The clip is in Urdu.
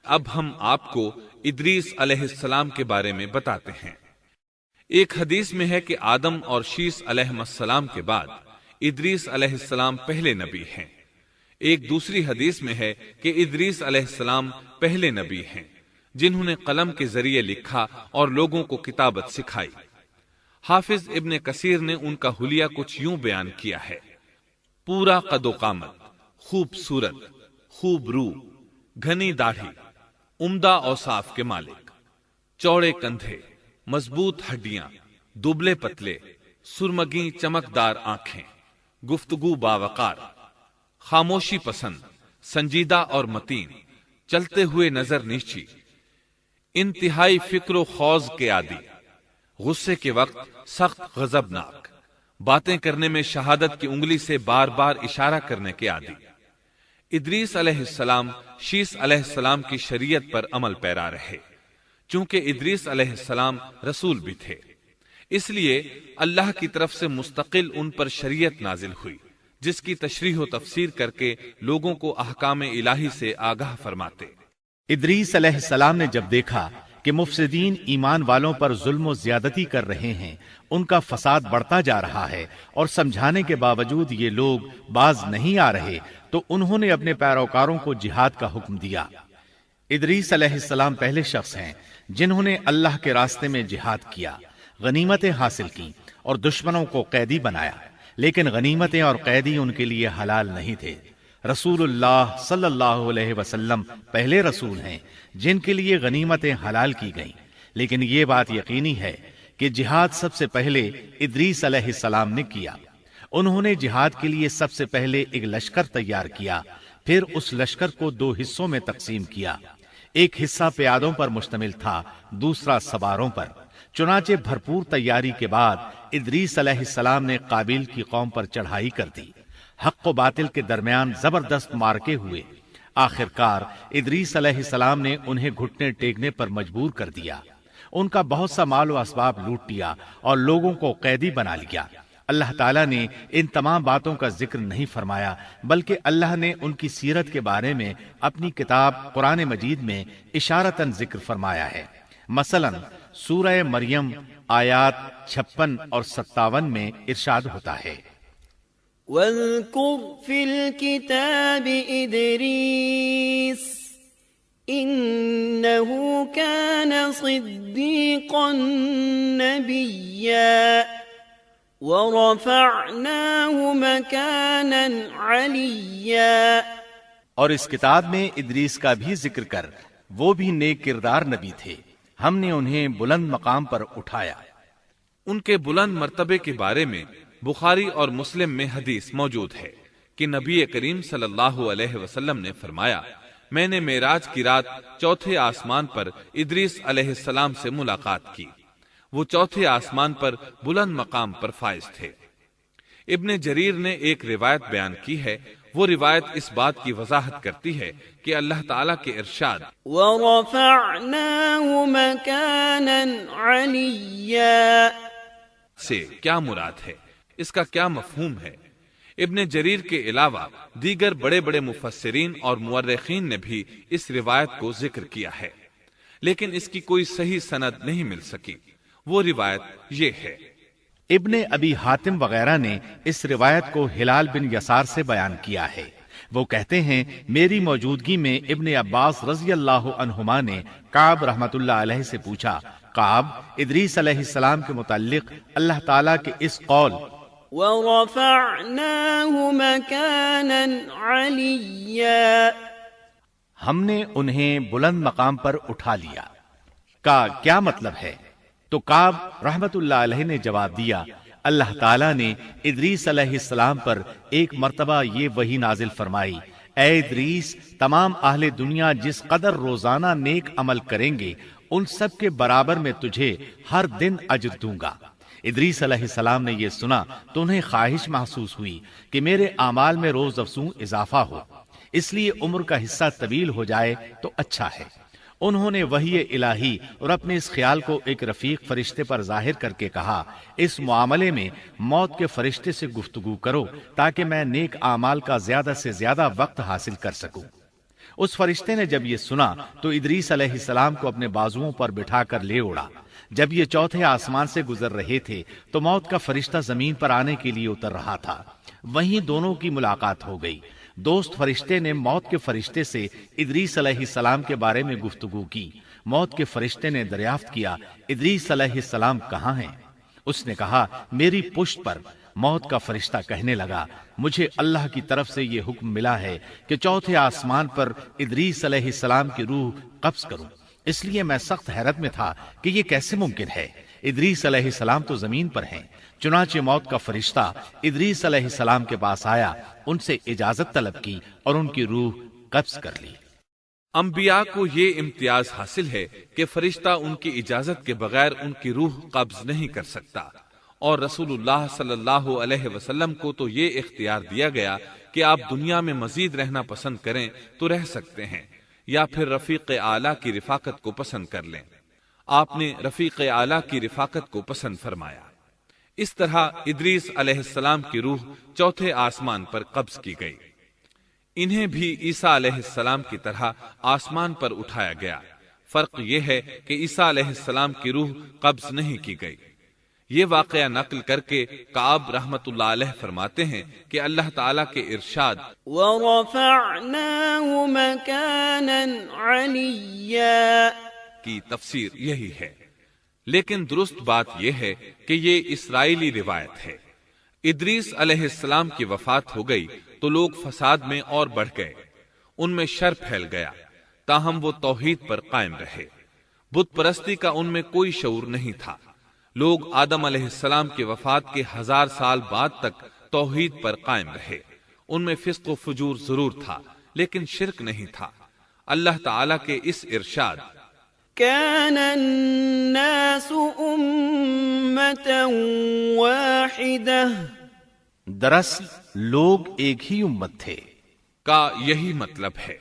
اب ہم آپ کو ادریس علیہ السلام کے بارے میں بتاتے ہیں۔ ایک حدیث میں ہے کہ آدم اور شیس علیہ السلام کے بعد ادریس علیہ السلام پہلے نبی ہیں۔ ایک دوسری حدیث میں ہے کہ ادریس علیہ السلام پہلے نبی ہیں جنہوں نے قلم کے ذریعے لکھا اور لوگوں کو کتابت سکھائی۔ حافظ ابن کثیر نے ان کا حلیہ کچھ یوں بیان کیا ہے: پورا قد و قامت، خوبصورت، خوب رو، گھنی داڑھی، عمدہ اوصاف کے مالک، چوڑے کندھے، مضبوط ہڈیاں، دبلے پتلے، سرمگی چمکدار آنکھیں، گفتگو باوقار، خاموشی پسند، سنجیدہ اور متین، چلتے ہوئے نظر نیچی، انتہائی فکر و خوض کے عادی، غصے کے وقت سخت غضبناک، باتیں کرنے میں شہادت کی انگلی سے بار بار اشارہ کرنے کے عادی۔ ادریس علیہ السلام شیس علیہ السلام کی شریعت پر عمل پیرا رہے۔ چونکہ ادریس علیہ السلام رسول بھی تھے، اس لیے اللہ کی طرف سے مستقل ان پر شریعت نازل ہوئی جس کی تشریح و تفسیر کر کے لوگوں کو احکام الہی سے آگاہ فرماتے۔ ادریس علیہ السلام نے جب دیکھا کہ مفسدین ایمان والوں پر ظلم و زیادتی کر رہے ہیں، ان کا فساد بڑھتا جا رہا ہے اور سمجھانے کے باوجود یہ لوگ باز نہیں آ رہے، تو انہوں نے اپنے پیروکاروں کو جہاد کا حکم دیا۔ ادریس علیہ السلام پہلے شخص ہیں جنہوں نے اللہ کے راستے میں جہاد کیا، غنیمتیں حاصل کی اور دشمنوں کو قیدی بنایا، لیکن غنیمتیں اور قیدی ان کے لیے حلال نہیں تھے۔ رسول اللہ صلی اللہ علیہ وسلم پہلے رسول ہیں جن کے لیے غنیمتیں حلال کی گئیں، لیکن یہ بات یقینی ہے کہ جہاد سب سے پہلے ادریس علیہ السلام نے کیا۔ انہوں نے جہاد کے لیے سب سے پہلے ایک لشکر تیار کیا، پھر اس لشکر کو دو حصوں میں تقسیم کیا۔ ایک حصہ پیادوں پر مشتمل تھا، دوسرا سواروں پر۔ چنانچہ بھرپور تیاری کے بعد ادریس علیہ السلام نے قابیل کی قوم پر چڑھائی کر دی۔ حق و باطل کے درمیان زبردست مارکے ہوئے۔ آخر کار ادریس علیہ السلام نے انہیں گھٹنے ٹیکنے پر مجبور کر دیا۔ ان کا بہت سا مال و اسباب لوٹ لیا اور لوگوں کو قیدی بنا لیا۔ اللہ تعالیٰ نے ان تمام باتوں کا ذکر نہیں فرمایا، بلکہ اللہ نے ان کی سیرت کے بارے میں اپنی کتاب قرآن مجید میں اشارتاً ذکر فرمایا ہے۔ مثلا سورہ مریم آیات 56 اور 57 میں ارشاد ہوتا ہے: وَاذْكُرْ فِي الْكِتَابِ إِدْرِيسَ إِنَّهُ كَانَ صِدِّيقًا نَبِيًّا وَرَفَعْنَاهُ مَكَانًا عَلِيًّا۔ اور اس کتاب میں ادریس کا بھی ذکر کر، وہ بھی نیک کردار نبی تھے، ہم نے انہیں بلند مقام پر اٹھایا۔ ان کے بلند مرتبے کے بارے میں بخاری اور مسلم میں حدیث موجود ہے کہ نبی کریم صلی اللہ علیہ وسلم نے فرمایا: میں نے معراج کی رات چوتھے آسمان پر ادریس علیہ السلام سے ملاقات کی۔ وہ چوتھے آسمان پر بلند مقام پر فائز تھے۔ ابن جریر نے ایک روایت بیان کی ہے، وہ روایت اس بات کی وضاحت کرتی ہے کہ اللہ تعالیٰ کے ارشاد وَرَفَعْنَاهُ مَكَانًا عَلِيًّا سے کیا مراد ہے، اس کا کیا مفہوم ہے؟ ابن جریر کے علاوہ دیگر بڑے بڑے مفسرین اور مورخین نے بھی اس روایت کو ذکر کیا ہے، لیکن اس کی کوئی صحیح سند نہیں مل سکی۔ وہ روایت یہ ہے: ابن ابی حاتم وغیرہ نے اس روایت کو ہلال بن یسار سے بیان کیا ہے۔ وہ کہتے ہیں میری موجودگی میں ابن عباس رضی اللہ عنہما نے کعب رحمت اللہ علیہ سے پوچھا، کعب، ادریس علیہ السلام کے متعلق اللہ تعالیٰ کے اس قول وَرَفَعْنَاهُ مَكَانًا عَلِيًّا ہم نے انہیں بلند مقام پر اٹھا لیا کا کیا مطلب ہے؟ تو کعب رحمت اللہ علیہ نے جواب دیا، اللہ تعالیٰ نے ادریس علیہ السلام پر ایک مرتبہ یہ وحی نازل فرمائی، اے ادریس، تمام اہل دنیا جس قدر روزانہ نیک عمل کریں گے ان سب کے برابر میں تجھے ہر دن اجر دوں گا۔ ادریس علیہ السلام نے یہ سنا تو انہیں خواہش محسوس ہوئی کہ میرے اعمال میں روز افزوں اضافہ ہو، اس لیے عمر کا حصہ طویل ہو جائے تو اچھا ہے۔ انہوں نے وحی الہی اور اپنے اس خیال کو ایک رفیق فرشتے پر ظاہر کر کے کہا، اس معاملے میں موت کے فرشتے سے گفتگو کرو تاکہ میں نیک اعمال کا زیادہ سے زیادہ وقت حاصل کر سکوں۔ اس فرشتے نے جب یہ سنا تو ادریس علیہ السلام کو اپنے بازوؤں پر بٹھا کر لے اڑا۔ جب یہ چوتھے آسمان سے گزر رہے تھے تو موت کا فرشتہ زمین پر آنے کے لیے اتر رہا تھا، وہیں دونوں کی ملاقات ہو گئی۔ دوست فرشتے نے موت کے فرشتے سے ادریس علیہ السلام کے بارے میں گفتگو کی۔ موت کے فرشتے نے دریافت کیا، ادریس علیہ السلام کہاں ہیں؟ اس نے کہا، میری پشت پر۔ موت کا فرشتہ کہنے لگا، مجھے اللہ کی طرف سے یہ حکم ملا ہے کہ چوتھے آسمان پر ادریس علیہ السلام کی روح قبض کروں، اس لیے میں سخت حیرت میں تھا کہ یہ کیسے ممکن ہے، ادریس علیہ السلام تو زمین پر ہیں۔ چنانچہ موت کا فرشتہ ادریس علیہ السلام کے پاس آیا، ان سے اجازت طلب کی اور ان کی روح قبض کر لی۔ انبیاء کو یہ امتیاز حاصل ہے کہ فرشتہ ان کی اجازت کے بغیر ان کی روح قبض نہیں کر سکتا، اور رسول اللہ صلی اللہ علیہ وسلم کو تو یہ اختیار دیا گیا کہ آپ دنیا میں مزید رہنا پسند کریں تو رہ سکتے ہیں، یا پھر رفیق اعلیٰ کی رفاقت کو پسند کر لیں۔ آپ نے رفیق اعلیٰ کی رفاقت کو پسند فرمایا۔ اس طرح ادریس علیہ السلام کی روح چوتھے آسمان پر قبض کی گئی۔ انہیں بھی عیسیٰ علیہ السلام کی طرح آسمان پر اٹھایا گیا۔ فرق یہ ہے کہ عیسیٰ علیہ السلام کی روح قبض نہیں کی گئی۔ یہ واقعہ نقل کر کے کعب رحمت اللہ علیہ فرماتے ہیں کہ اللہ تعالیٰ کے ارشاد وَرَفَعْنَاهُ مَكَانًا عَلِيًّا کی تفسیر یہی ہے، لیکن درست بات یہ ہے کہ یہ اسرائیلی روایت ہے۔ ادریس علیہ السلام کی وفات ہو گئی تو لوگ فساد میں اور بڑھ گئے، ان میں شر پھیل گیا، تاہم وہ توحید پر قائم رہے۔ بت پرستی کا ان میں کوئی شعور نہیں تھا۔ لوگ آدم علیہ السلام کی وفات کے 1000 سال بعد تک توحید پر قائم رہے۔ ان میں فسق و فجور ضرور تھا لیکن شرک نہیں تھا۔ اللہ تعالیٰ کے اس ارشاد كان الناس أمة واحدة دراصل لوگ ایک ہی امت تھے کا یہی مطلب ہے۔